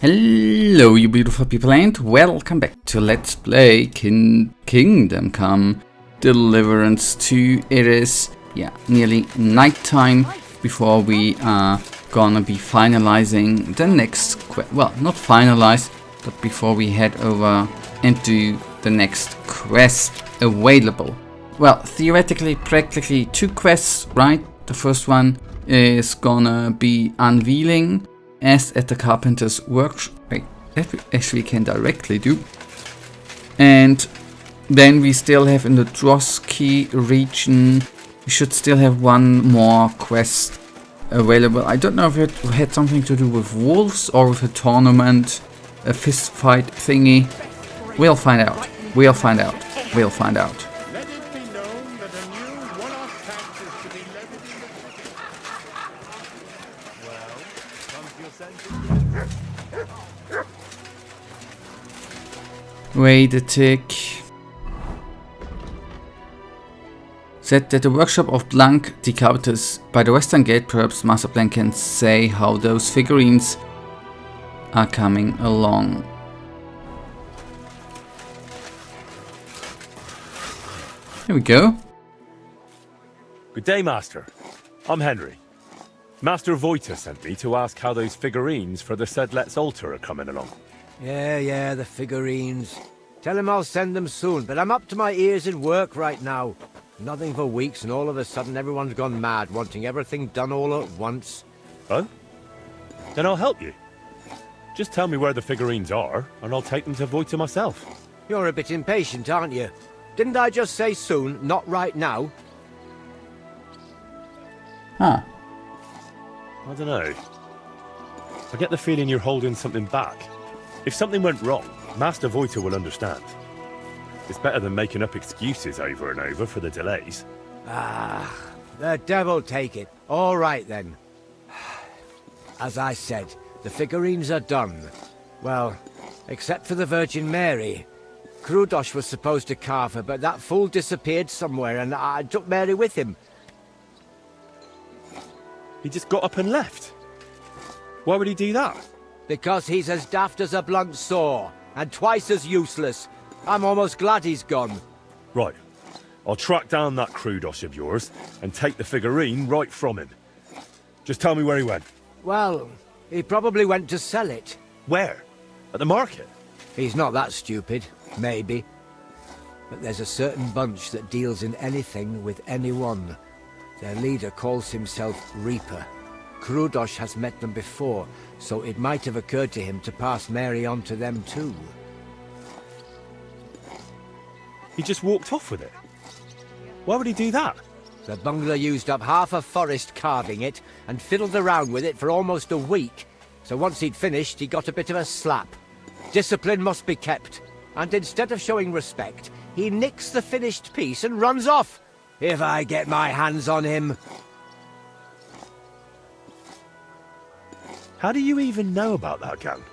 Hello you beautiful people and welcome back to Let's Play Kingdom Come Deliverance 2. It is, nearly nighttime before we are gonna be finalizing the next quest. Well, not finalized, but before we head over into the next quest available. Well, theoretically, practically two quests, right? The first one is gonna be Unveiling, as at the carpenter's workshop, that we actually can directly do. And then we still have in the Drosky region, we should still have one more quest available. I don't know if it had something to do with wolves or with a tournament, a fist fight thingy. We'll find out. We'll find out. We'll find out. Let it be known that a new one-off tax is to be levied in the... Well, Wait a tick. Said that the workshop of Blanc Decoutus by the western gate. Perhaps Master Blanc can say how those figurines are coming along. Here we go. Good day, Master. I'm Henry. Master Voiter sent me to ask how those figurines for the Sedlet's altar are coming along. Yeah, the figurines. Tell him I'll send them soon, but I'm up to my ears in work right now. Nothing for weeks, and all of a sudden everyone's gone mad, wanting everything done all at once. Oh? Then I'll help you. Just tell me where the figurines are, and I'll take them to Voiter myself. You're a bit impatient, aren't you? Didn't I just say soon, not right now? Huh. I don't know. I get the feeling you're holding something back. If something went wrong, Master Voiter will understand. It's better than making up excuses over and over for the delays. Ah, the devil take it. All right then. As I said, the figurines are done. Well, except for the Virgin Mary. Krudosh was supposed to carve her, but that fool disappeared somewhere and I took Mary with him. He just got up and left. Why would he do that? Because he's as daft as a blunt saw, and twice as useless. I'm almost glad he's gone. Right. I'll track down that Krudosh of yours and take the figurine right from him. Just tell me where he went. Well, he probably went to sell it. Where? At the market? He's not that stupid, maybe. But there's a certain bunch that deals in anything with anyone. Their leader calls himself Reaper. Krudosh has met them before, so it might have occurred to him to pass Mary on to them too. He just walked off with it. Why would he do that? The bungler used up half a forest carving it and fiddled around with it for almost a week. So once he'd finished, he got a bit of a slap. Discipline must be kept. And instead of showing respect, he nicks the finished piece and runs off. If I get my hands on him. How do you even know about that gang?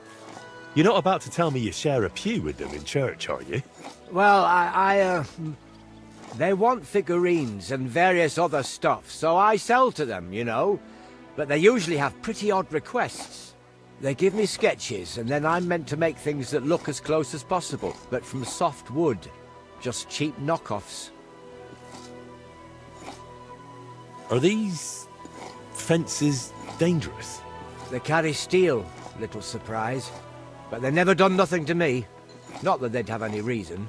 You're not about to tell me you share a pew with them in church, are you? Well, they want figurines and various other stuff, so I sell to them, you know. But they usually have pretty odd requests. They give me sketches, and then I'm meant to make things that look as close as possible, but from soft wood. Just cheap knockoffs. Are these fences dangerous? They carry steel, little surprise. But they've never done nothing to me. Not that they'd have any reason.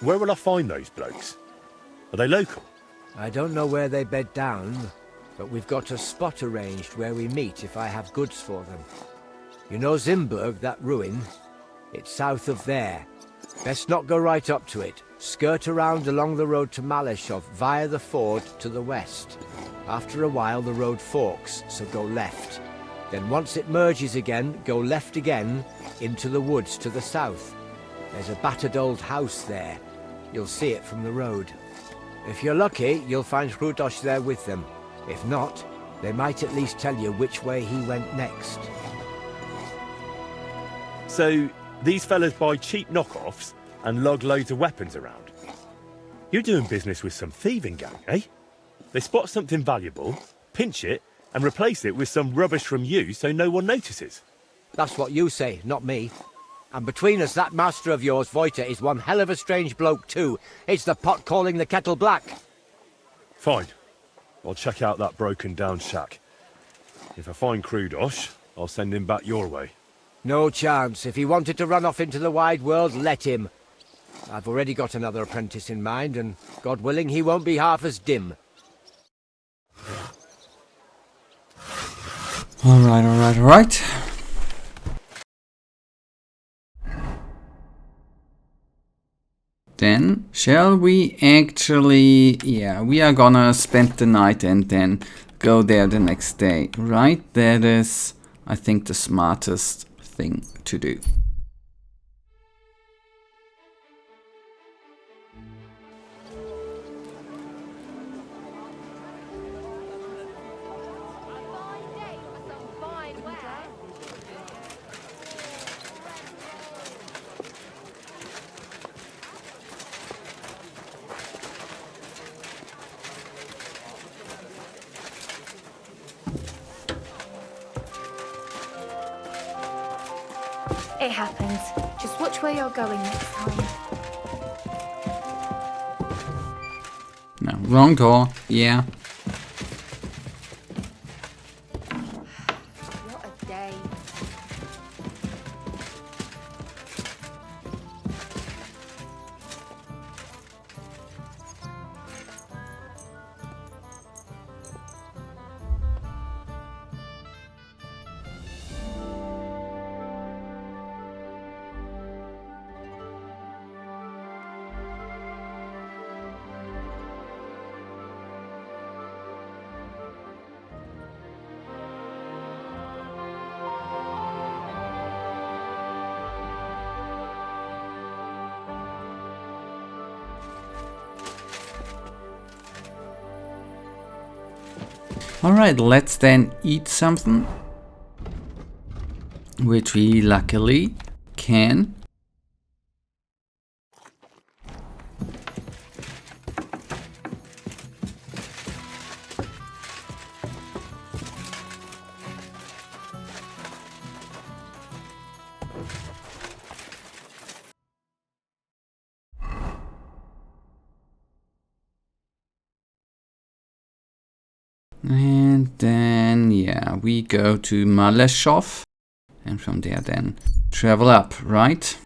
Where will I find those blokes? Are they local? I don't know where they bed down, but we've got a spot arranged where we meet if I have goods for them. You know Zimburg, that ruin? It's south of there. Best not go right up to it. Skirt around along the road to Malashov via the ford to the west. After a while the road forks, so go left. Then once it merges again, go left again into the woods to the south. There's a battered old house there. You'll see it from the road. If you're lucky, you'll find Krudosh there with them. If not, they might at least tell you which way he went next. So, these fellas buy cheap knockoffs and lug loads of weapons around. You're doing business with some thieving gang, eh? They spot something valuable, pinch it, and replace it with some rubbish from you so no one notices. That's what you say, not me. And between us, that master of yours, Voiter, is one hell of a strange bloke too. It's the pot calling the kettle black. Fine. I'll check out that broken down shack. If I find Krudosh, I'll send him back your way. No chance. If he wanted to run off into the wide world, let him. I've already got another apprentice in mind, and God willing, he won't be half as dim. Alright. Then, shall we actually... Yeah, we are gonna spend the night and then go there the next day, right? That is, I think, the smartest thing to do. It happens. Just watch where you're going next time. No, wrong door. Yeah. What a day. Alright, let's then eat something. Which we luckily can. And then, yeah, we go to Maleshov. And from there then travel up, right?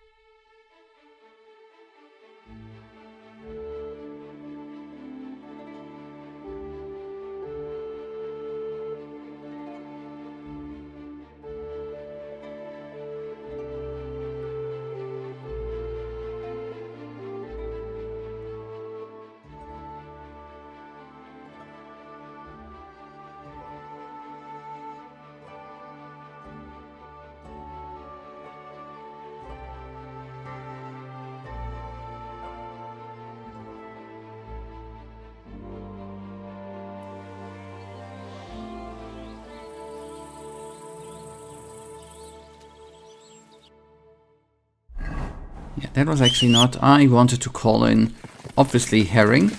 Yeah, that was actually not... I wanted to call in, obviously, Herring.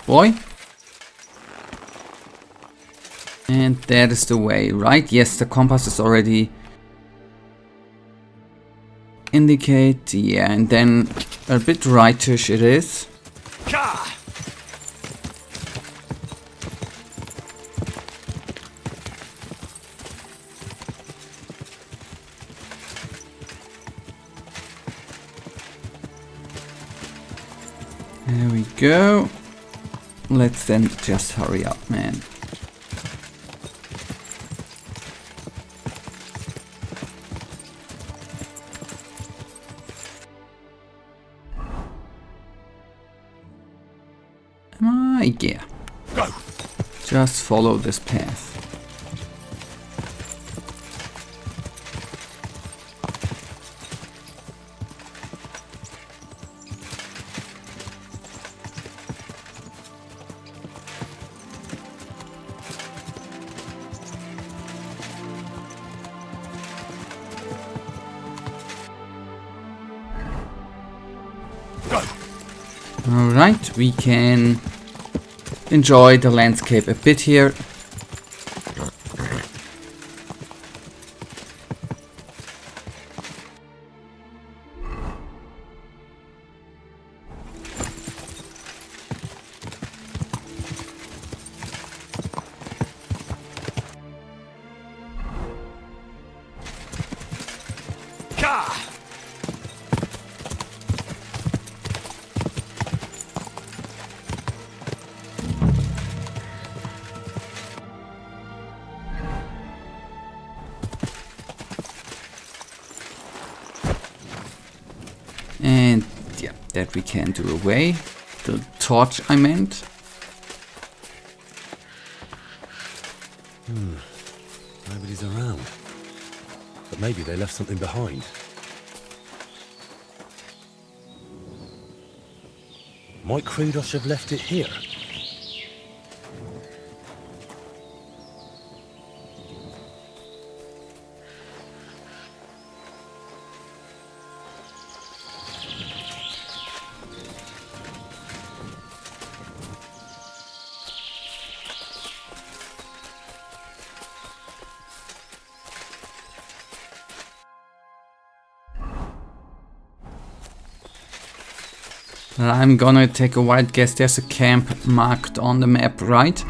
Boy. And that is the way, right? Yes, the compass is already... indicate, yeah, and then a bit rightish it is. There we go. Let's then just hurry up, man. Yeah. Go. Just follow this path. Alright, we can enjoy the landscape a bit here. And yeah, that we can do away. The torch, I meant. Nobody's around. But maybe they left something behind. Might Krudos have left it here? I'm gonna take a wild guess. There's a camp marked on the map, right?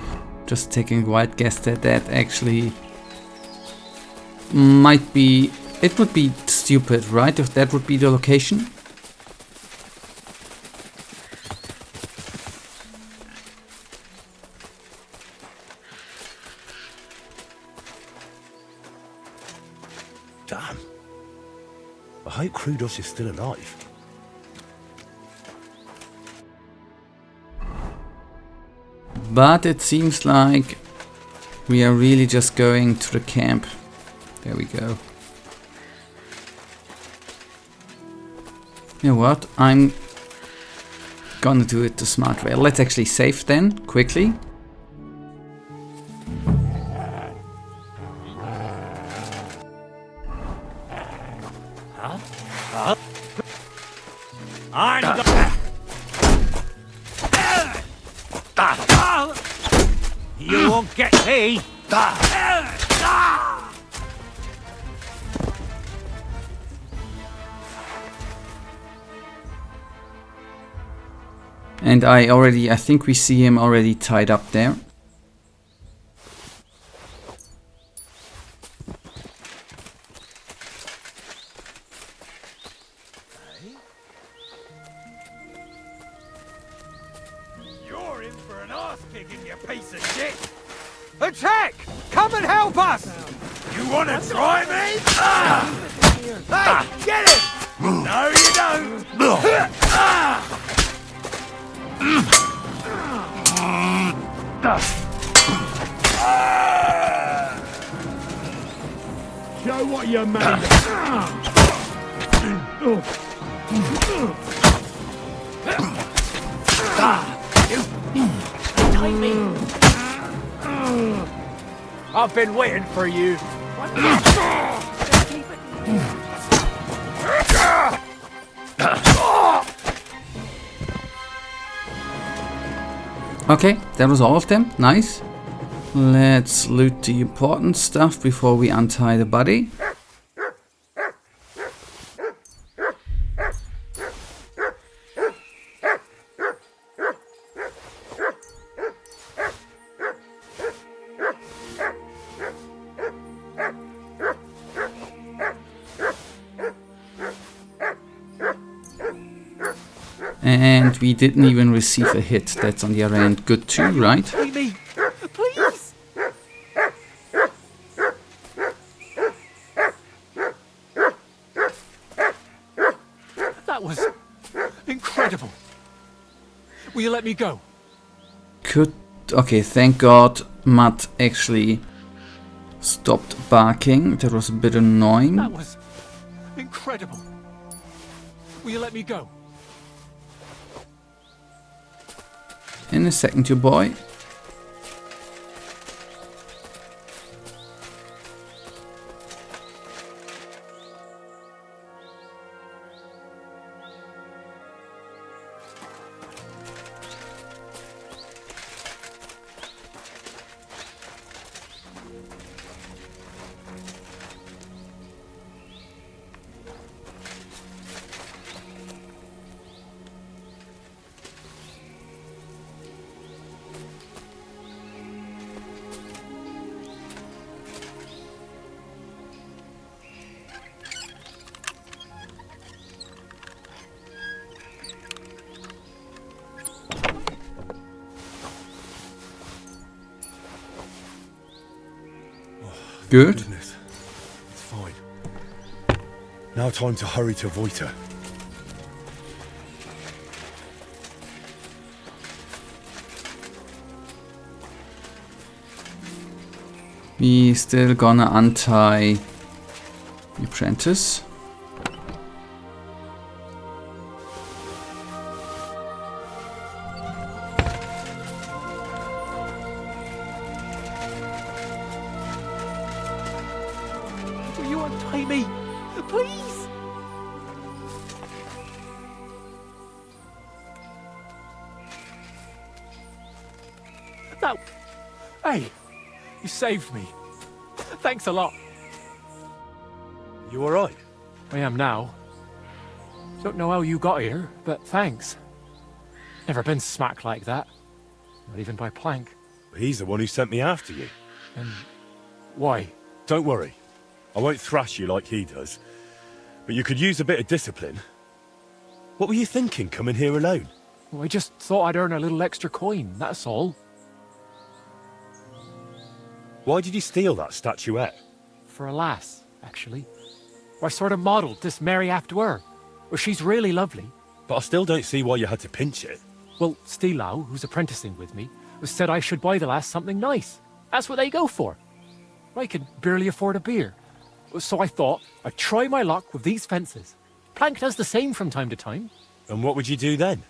Just taking a wild guess that that actually might be... It would be stupid, right? If that would be the location. Damn. I hope Krudos is still alive. But it seems like we are really just going to the camp. There we go. You know what? I'm gonna do it the smart way. Let's actually save then, quickly. You won't get me! And I think we see him already tied up there. You're in for an arse kicking, you piece of shit! Attack! Come and help us! You wanna try me? Hey, get him! No, you don't! Show what you're made I've been waiting for you. Okay, that was all of them. Nice. Let's loot the important stuff before we untie the body. And we didn't even receive a hit. That's on the other end good too, right? me! Please! That was incredible. Will you let me go? Okay, thank God Matt actually stopped barking. That was a bit annoying. That was incredible. Will you let me go? In a second, you boy. Good. Goodness. It's fine. Now time to hurry to Voita. We still gonna untie the apprentice. Will you untie me? Please? No. Hey, you saved me. Thanks a lot. You alright? I am now. Don't know how you got here, but thanks. Never been smacked like that. Not even by Plank. He's the one who sent me after you. And why? Don't worry. I won't thrash you like he does. But you could use a bit of discipline. What were you thinking coming here alone? Well, I just thought I'd earn a little extra coin, that's all. Why did you steal that statuette? For a lass, actually. I sort of modelled this Mary after her. Well, she's really lovely. But I still don't see why you had to pinch it. Well, Stilau, who's apprenticing with me, said I should buy the lass something nice. That's what they go for. I could barely afford a beer. So I thought I'd try my luck with these fences. Plank does the same from time to time. And what would you do then?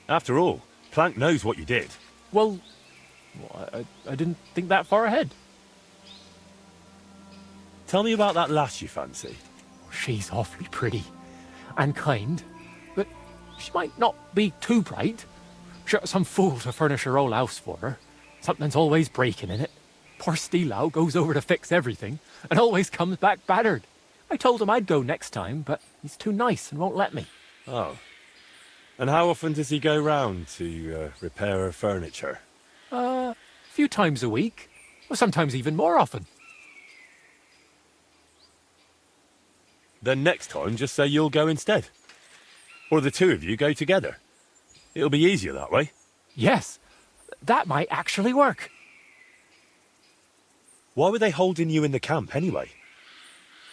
After all, Plank knows what you did. Well, I didn't think that far ahead. Tell me about that lass you fancy. She's awfully pretty and kind, but she might not be too bright. She got some fool to furnish her old house for her. Something's always breaking in it. Poor Stilau goes over to fix everything and always comes back battered. I told him I'd go next time, but he's too nice and won't let me. Oh. And how often does he go round to repair her furniture? A few times a week, or sometimes even more often. Then next time, just say you'll go instead. Or the two of you go together. It'll be easier that way. Yes, that might actually work. Why were they holding you in the camp anyway?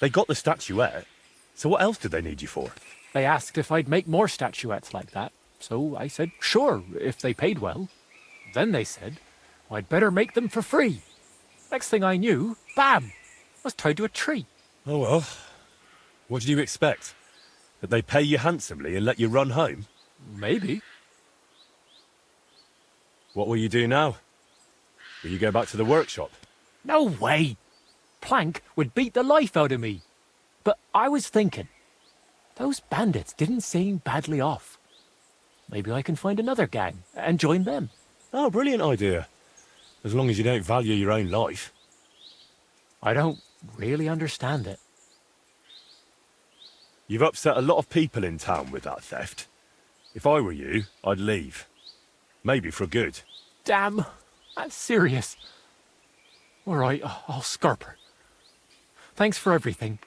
They got the statuette, so what else did they need you for? They asked if I'd make more statuettes like that, so I said sure, if they paid well. Then they said I'd better make them for free. Next thing I knew, bam, I was tied to a tree. Oh well. What did you expect? That they pay you handsomely and let you run home? Maybe. What will you do now? Will you go back to the workshop? No way. Plank would beat the life out of me. But I was thinking, those bandits didn't seem badly off. Maybe I can find another gang and join them. Oh, brilliant idea. As long as you don't value your own life. I don't really understand it. You've upset a lot of people in town with that theft. If I were you, I'd leave. Maybe for good. Damn, that's serious. All right, I'll scarp her. Thanks for everything.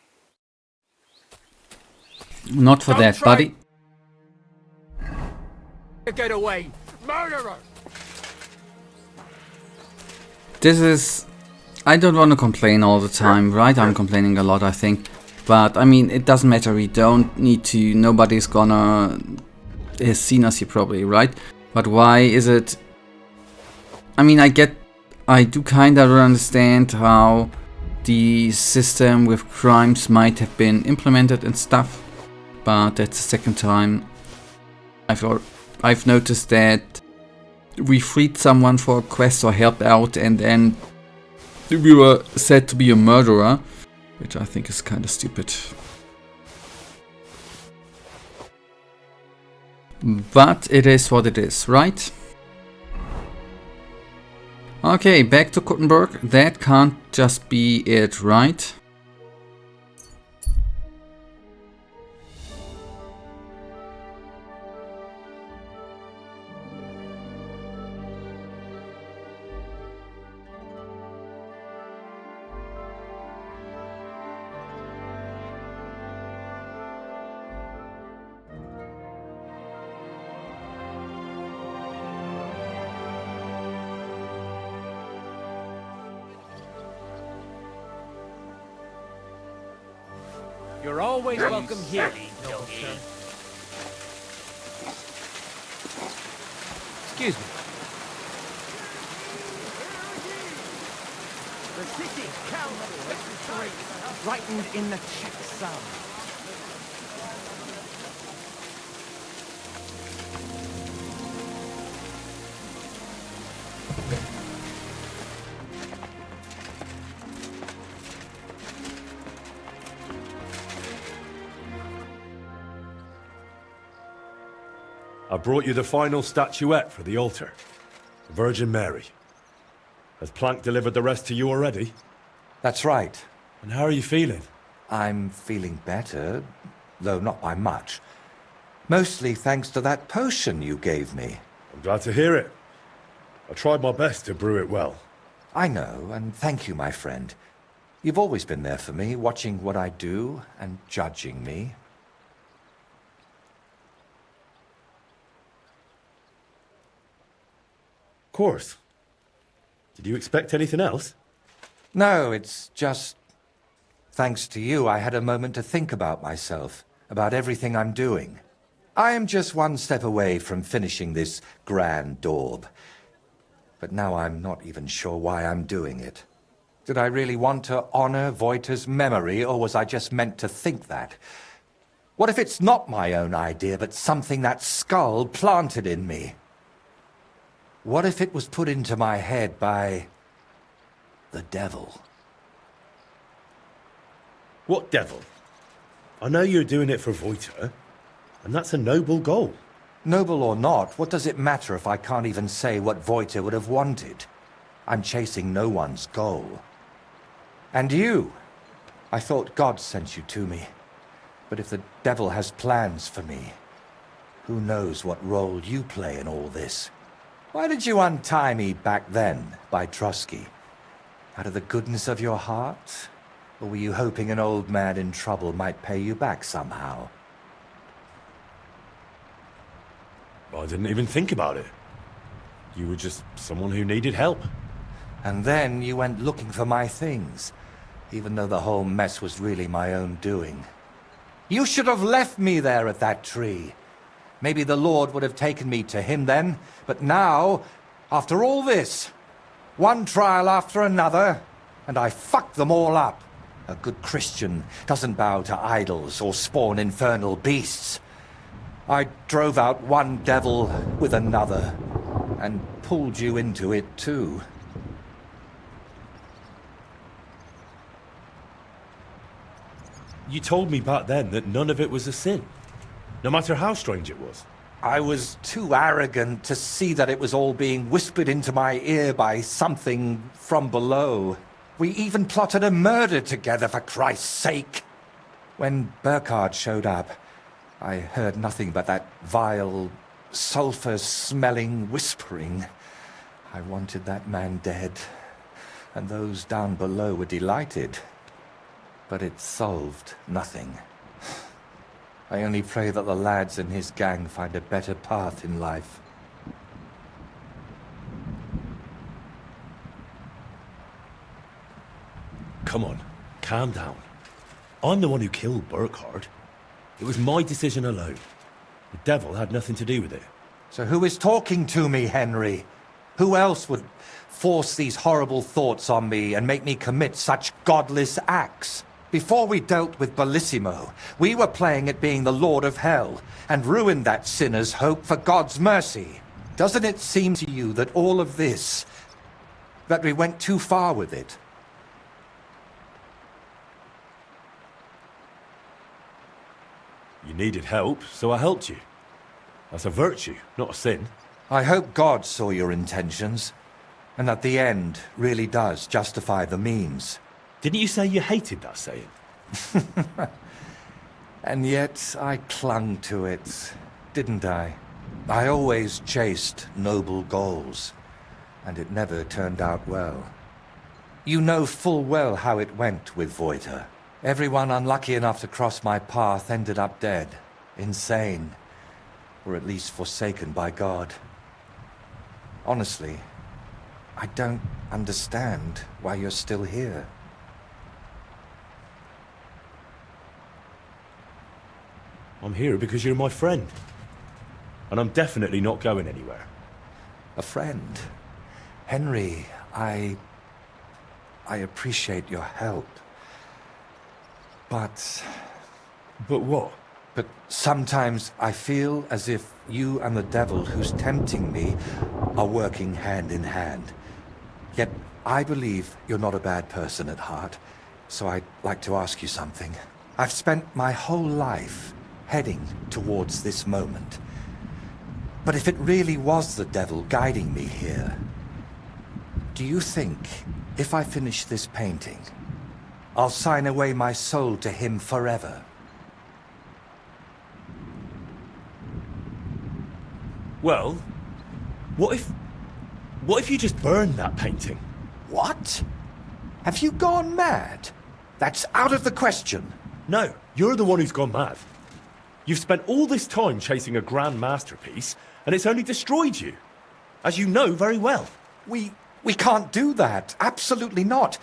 Not for that, buddy. Get away, murderer! This is... I don't want to complain all the time, right? I'm complaining a lot, I think. But, I mean, it doesn't matter. We don't need to... Nobody's gonna... has seen us here probably, right? But why is it... I mean, I do kinda understand how the system with crimes might have been implemented and stuff. But that's the second time I've noticed that we freed someone for a quest or helped out and then we were said to be a murderer, which I think is kind of stupid. But it is what it is, right? Okay, back to Kuttenberg. That can't just be it, right? You're always welcome here, noble sir. Excuse me. The city counts frightened in the checksum. I brought you the final statuette for the altar. The Virgin Mary. Has Plank delivered the rest to you already? That's right. And how are you feeling? I'm feeling better, though not by much. Mostly thanks to that potion you gave me. I'm glad to hear it. I tried my best to brew it well. I know, and thank you, my friend. You've always been there for me, watching what I do and judging me. Of course. Did you expect anything else? No, it's just... Thanks to you, I had a moment to think about myself, about everything I'm doing. I am just one step away from finishing this grand daub. But now I'm not even sure why I'm doing it. Did I really want to honor Voita's memory, or was I just meant to think that? What if it's not my own idea, but something that skull planted in me? What if it was put into my head by... the devil? What devil? I know you're doing it for Voita, and that's a noble goal. Noble or not, what does it matter if I can't even say what Voita would have wanted? I'm chasing no one's goal. And you? I thought God sent you to me. But if the devil has plans for me, who knows what role you play in all this? Why did you untie me back then, by Trusky? Out of the goodness of your heart? Or were you hoping an old man in trouble might pay you back somehow? I didn't even think about it. You were just someone who needed help. And then you went looking for my things, even though the whole mess was really my own doing. You should have left me there at that tree. Maybe the Lord would have taken me to him then, but now, after all this, one trial after another, and I fucked them all up. A good Christian doesn't bow to idols or spawn infernal beasts. I drove out one devil with another, and pulled you into it too. You told me back then that none of it was a sin, no matter how strange it was. I was too arrogant to see that it was all being whispered into my ear by something from below. We even plotted a murder together, for Christ's sake. When Burkhard showed up, I heard nothing but that vile, sulphur-smelling whispering. I wanted that man dead, and those down below were delighted. But it solved nothing. I only pray that the lads in his gang find a better path in life. Come on, calm down. I'm the one who killed Burkhard. It was my decision alone. The devil had nothing to do with it. So who is talking to me, Henry? Who else would force these horrible thoughts on me and make me commit such godless acts? Before we dealt with Bellissimo, we were playing at being the Lord of Hell and ruined that sinner's hope for God's mercy. Doesn't it seem to you that all of this, that we went too far with it? You needed help, so I helped you. That's a virtue, not a sin. I hope God saw your intentions, and that the end really does justify the means. Didn't you say you hated that saying? And yet I clung to it, didn't I? I always chased noble goals, and it never turned out well. You know full well how it went with Voita. Everyone unlucky enough to cross my path ended up dead, insane, or at least forsaken by God. Honestly, I don't understand why you're still here. I'm here because you're my friend. And I'm definitely not going anywhere. A friend? Henry, I appreciate your help. But But what? But sometimes I feel as if you and the devil who's tempting me are working hand in hand. Yet I believe you're not a bad person at heart, so I'd like to ask you something. I've spent my whole life heading towards this moment. But if it really was the devil guiding me here, do you think if I finish this painting, I'll sign away my soul to him forever? Well, what if you just burned that painting? What? Have you gone mad? That's out of the question. No, you're the one who's gone mad. You've spent all this time chasing a grand masterpiece, and it's only destroyed you. As you know very well. We can't do that. Absolutely not.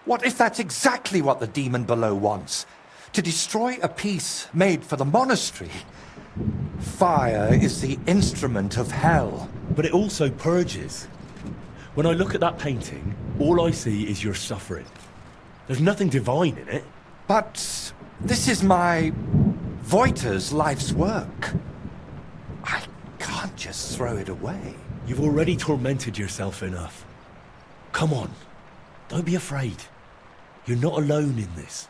What if that's exactly what the demon below wants? To destroy a piece made for the monastery? Fire is the instrument of hell. But it also purges. When I look at that painting, all I see is your suffering. There's nothing divine in it. But this is my Voiter's life's work. I can't just throw it away. You've already tormented yourself enough. Come on, don't be afraid. You're not alone in this.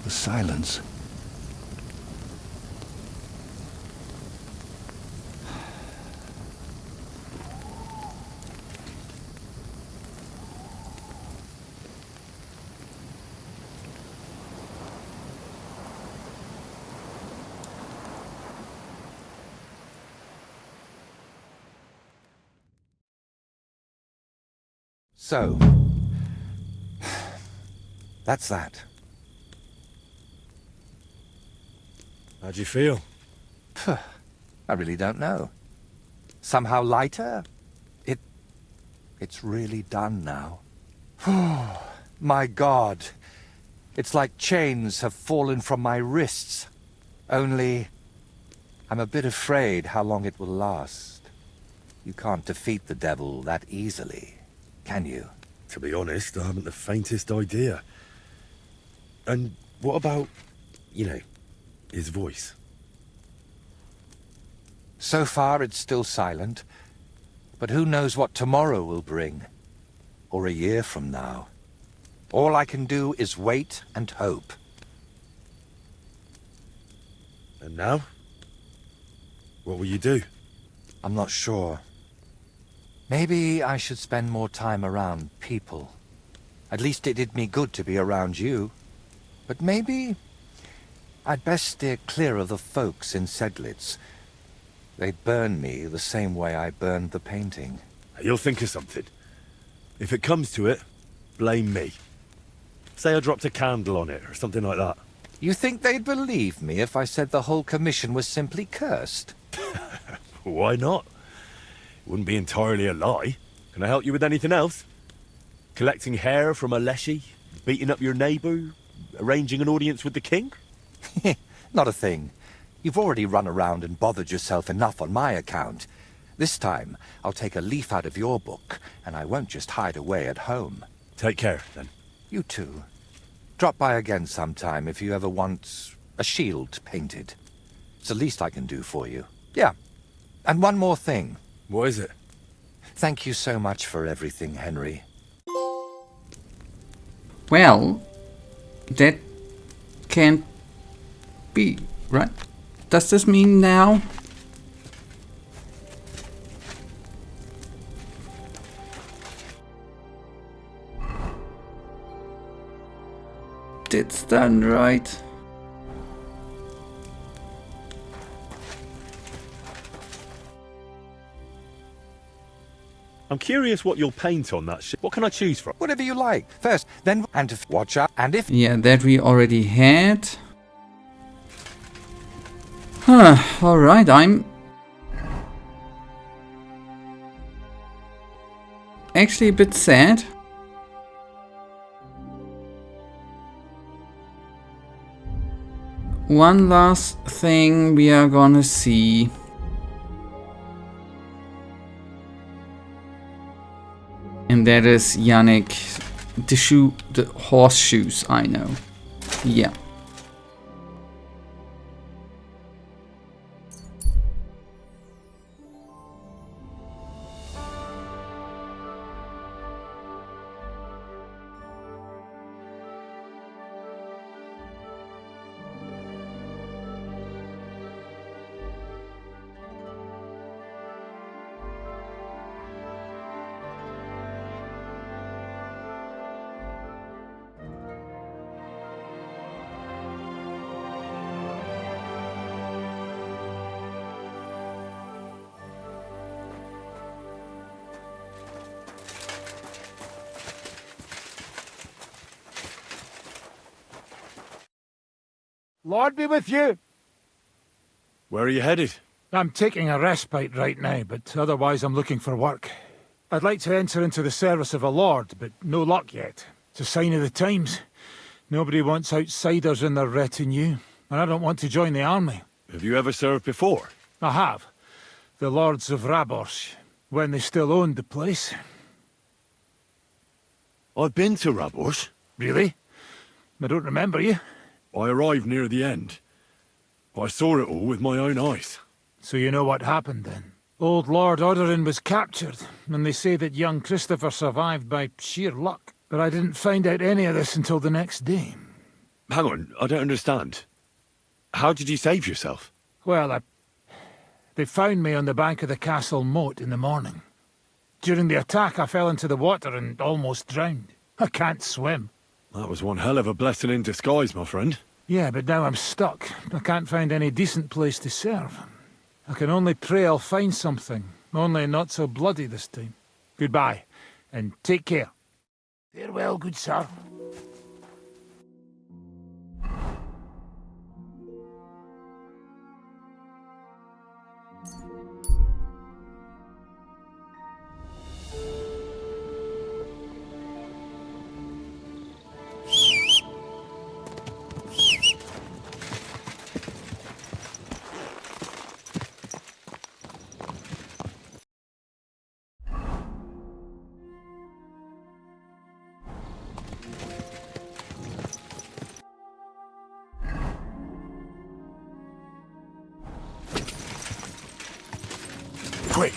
The silence. So, that's that. How'd you feel? I really don't know. Somehow lighter? It's really done now. My God. It's like chains have fallen from my wrists. Only, I'm a bit afraid how long it will last. You can't defeat the devil that easily, can you? To be honest, I haven't the faintest idea. And what about, his voice? So far it's still silent, but who knows what tomorrow will bring, or a year from now. All I can do is wait and hope. And now? What will you do? I'm not sure. Maybe I should spend more time around people. At least it did me good to be around you. But maybe I'd best steer clear of the folks in Sedlitz. They'd burn me the same way I burned the painting. You'll think of something. If it comes to it, blame me. Say I dropped a candle on it or something like that. You think they'd believe me if I said the whole commission was simply cursed? Why not? It wouldn't be entirely a lie. Can I help you with anything else? Collecting hair from a leshy? Beating up your neighbour? Arranging an audience with the king? Not a thing. You've already run around and bothered yourself enough on my account. This time, I'll take a leaf out of your book, and I won't just hide away at home. Take care, then. You too. Drop by again sometime if you ever want a shield painted. It's the least I can do for you. Yeah. And one more thing. What is it? Thank you so much for everything, Henry. Well, that can't be, right? Does this mean now? It's done, right? I'm curious what you'll paint on that shit. What can I choose from? Whatever you like. First, then, and if watch out, and if... Yeah, that we already had. Huh, alright, I'm actually a bit sad. One last thing we are gonna see. And that is Yannick, the horseshoes, I know. Yeah. Lord be with you. Where are you headed? I'm taking a respite right now, but otherwise I'm looking for work. I'd like to enter into the service of a lord, but no luck yet. It's a sign of the times. Nobody wants outsiders in their retinue, and I don't want to join the army. Have you ever served before? I have. The lords of Rabors, when they still owned the place. I've been to Rabors. Really? I don't remember you. I arrived near the end. I saw it all with my own eyes. So you know what happened then? Old Lord Odorin was captured, and they say that young Christopher survived by sheer luck. But I didn't find out any of this until the next day. Hang on, I don't understand. How did you save yourself? Well, they found me on the bank of the castle moat in the morning. During the attack, I fell into the water and almost drowned. I can't swim. That was one hell of a blessing in disguise, my friend. Yeah, but now I'm stuck. I can't find any decent place to serve. I can only pray I'll find something, only not so bloody this time. Goodbye, and take care. Farewell, good sir. Quick!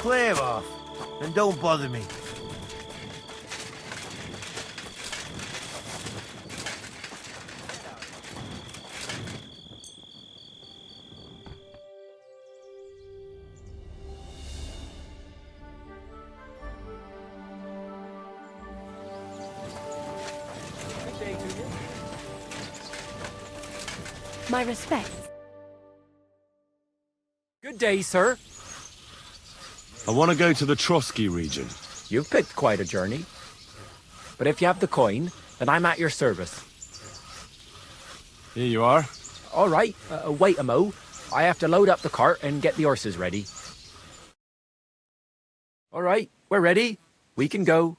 Clear off, and don't bother me. My respects. Good day, sir. I want to go to the Trotsky region. You've picked quite a journey. But if you have the coin, then I'm at your service. Here you are. All right, wait a mo. I have to load up the cart and get the horses ready. All right, we're ready. We can go.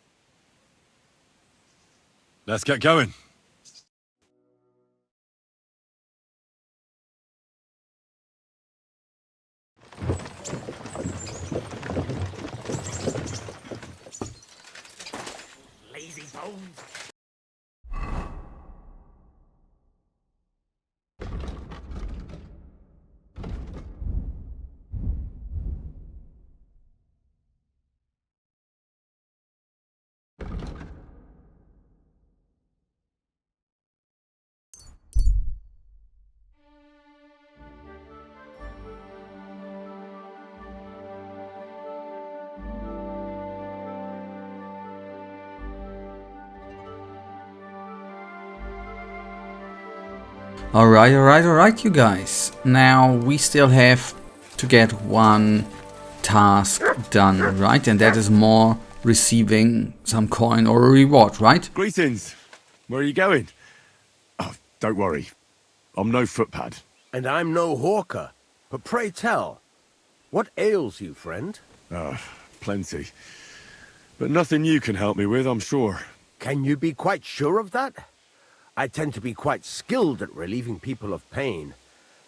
Let's get going. Lazy bones. Alright, you guys. Now we still have to get one task done, right? And that is more receiving some coin or a reward, right? Greetings. Where are you going? Oh, don't worry. I'm no footpad. And I'm no hawker. But pray tell, what ails you, friend? Plenty. But nothing you can help me with, I'm sure. Can you be quite sure of that? I tend to be quite skilled at relieving people of pain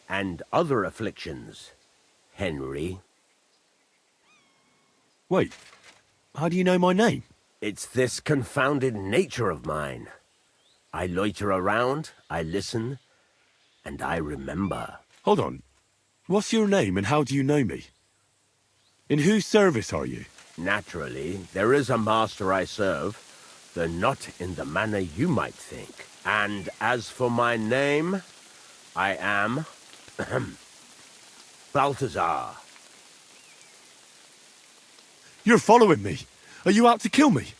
and other afflictions, Henry. Wait, how do you know my name? It's this confounded nature of mine. I loiter around, I listen, and I remember. Hold on. What's your name and how do you know me? In whose service are you? Naturally, there is a master I serve, though not in the manner you might think. And as for my name, I am Balthazar. You're following me. Are you out to kill me?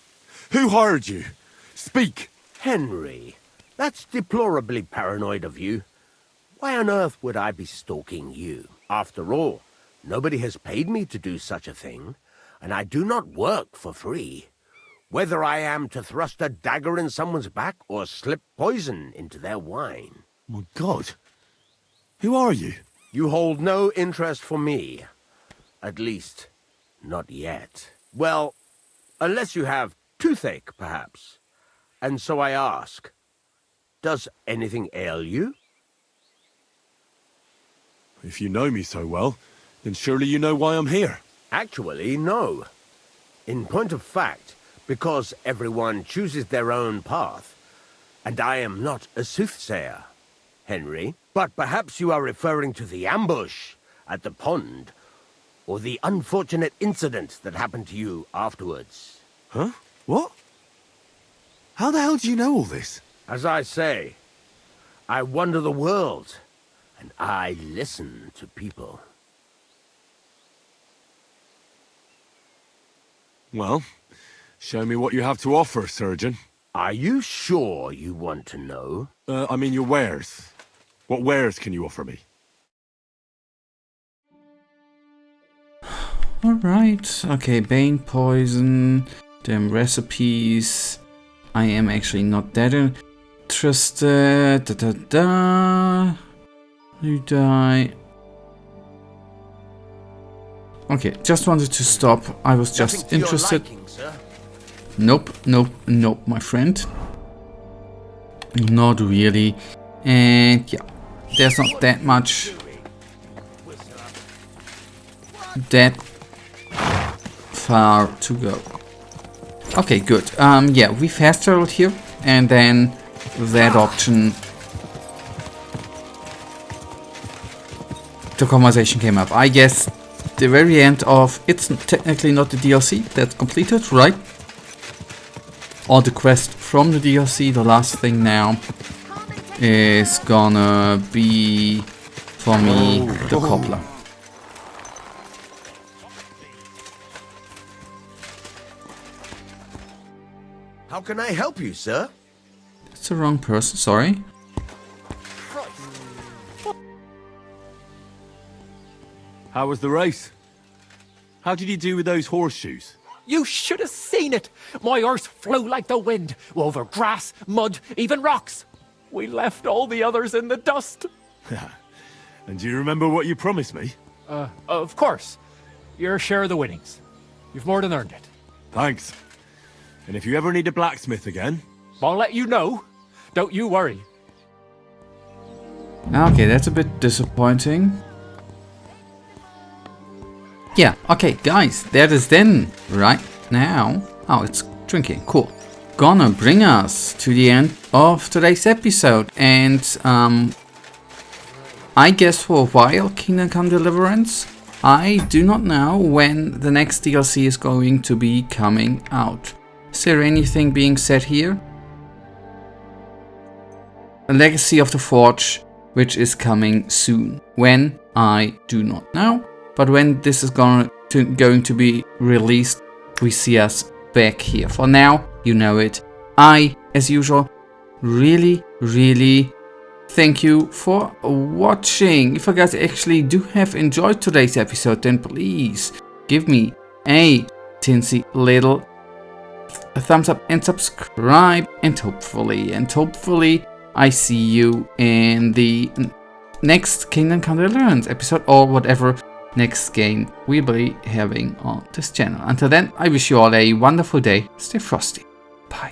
Who hired you? Speak. Henry, that's deplorably paranoid of you. Why on earth would I be stalking you? After all, nobody has paid me to do such a thing, and I do not work for free. Whether I am to thrust a dagger in someone's back or slip poison into their wine. My God. Who are you? You hold no interest for me. At least, not yet. Well, unless you have toothache, perhaps. And so I ask, does anything ail you? If you know me so well, then surely you know why I'm here. Actually, no. In point of fact, because everyone chooses their own path, and I am not a soothsayer, Henry. But perhaps you are referring to the ambush at the pond, or the unfortunate incident that happened to you afterwards. Huh? What? How the hell do you know all this? As I say, I wander the world, and I listen to people. Well, show me what you have to offer, surgeon. Are you sure you want to know? I mean your wares. What wares can you offer me? Alright, okay, Bane poison, them recipes. I am actually not that interested. You die. Okay, just wanted to stop. I was just interested. Nope, nope, nope, my friend. Not really. And yeah, there's not that much that far to go. Okay, good. Yeah, we fast traveled here, and then that option, the conversation came up. I guess the very end of, it's technically not the DLC that's completed, right? Or the quest from the DLC. The last thing now is gonna be, for me, the cobbler. How can I help you, sir? That's the wrong person, sorry. How was the race? How did you do with those horseshoes? You should have seen it. My horse flew like the wind, over grass, mud, even rocks. We left all the others in the dust. And do you remember what you promised me? Of course. Your share of the winnings. You've more than earned it. Thanks. And if you ever need a blacksmith again... I'll let you know. Don't you worry. Okay, that's a bit disappointing. Yeah, okay, guys, that is then right now. Oh, it's drinking, cool. Gonna bring us to the end of today's episode, and I guess for a while, Kingdom Come Deliverance. I do not know when the next DLC is going to be coming out. Is there anything being said here? A Legacy of the Forge, which is coming soon. When? I do not know. But when this is going to be released, we see us back here. For now, you know it. I, as usual, really thank you for watching. If you guys actually do have enjoyed today's episode, then please give me a teensy little thumbs up and subscribe. And hopefully I see you in the next Kingdom Come Deliverance episode, or whatever next game we'll be having on this channel. Until then, I wish you all a wonderful day. Stay frosty.